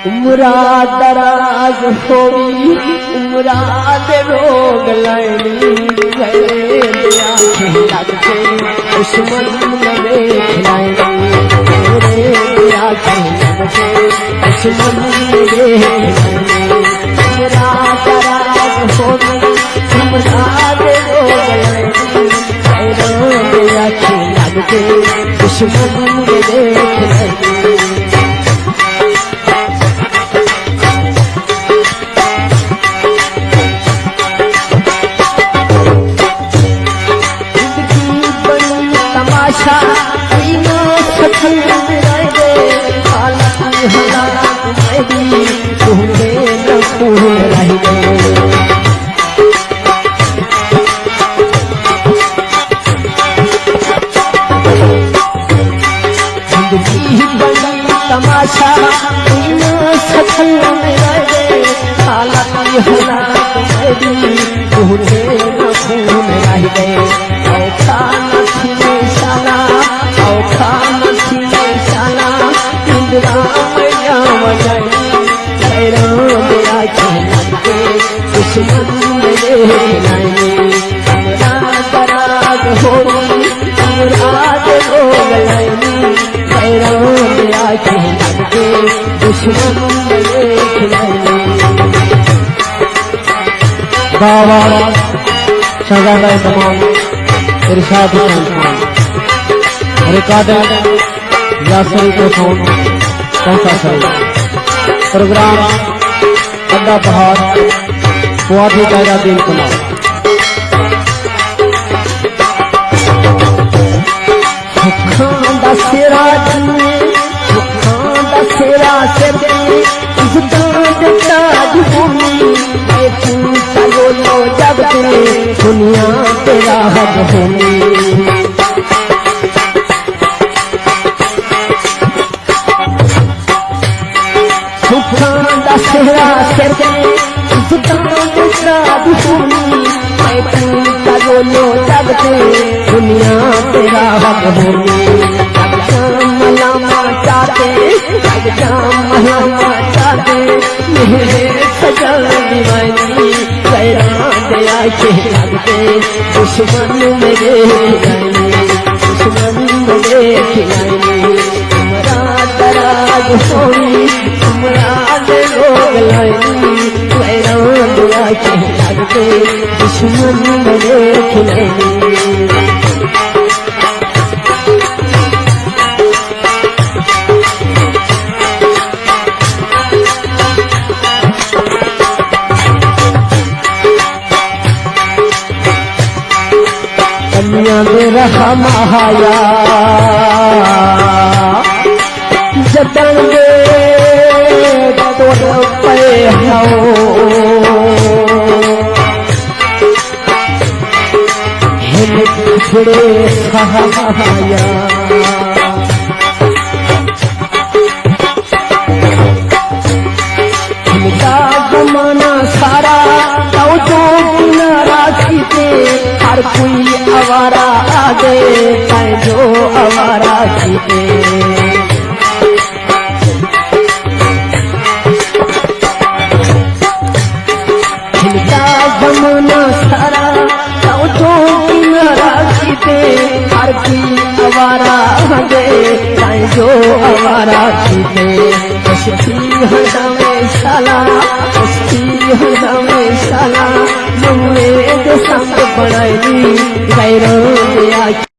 उम्रा दराज होगी उम्राद रोग लाइनी गए लगते दुश्मन मेरे खिलाएंगे लगते दुश्मन मेरे उम्रा दराज होगी उम्राद रोग लाइनी लगते दुश्मन मेरे खिलाएंगे तमाशा सफल में रहे हालत हालात मेरी तुझे खून रह गए औखा नथी साला औखा नथी साला इंदिरा मैया वजनी दया के लगते दुश्मन मेरे लाए हमरा दराज होगी मुराद रोग लाइनी दया के लगते दुश्मन मेरे खिलाएंगे। बाबा शहजादा तमाम इरशाद रिकॉर्डर यासरी को फोन पहुंचा सर प्रोग्राम अड्डा पहाड़ पुआधी कायदा दिन कुमार दसेरा दसेरा से बोलो जब दुनिया तेरा हक होनी सुखा दसेरा से बोलो जब दुनिया तेरा हक होनी मलामा चाहते मेरे सजल दीवानी दया के लगते दुश्मन मेरे दुश्मन मेरे खिलाएंगे हमरा दराज होगी मुराद रोग लाइनी दया के लगते दुश्मन मेरे खिलाएंगे। कन्या मेरा महाया जतन तो पे हो हिड़े सहाया जमाना सारा तो किनारा खींचे हर कोई आवारा आगे जो आवारा खींचे जमाना सारा तो किनारा खींचे हर कोई आवारा आगे जो आवारा खींचे हदावे साला हदावे साला मुझे संग पढ़ाई गैरों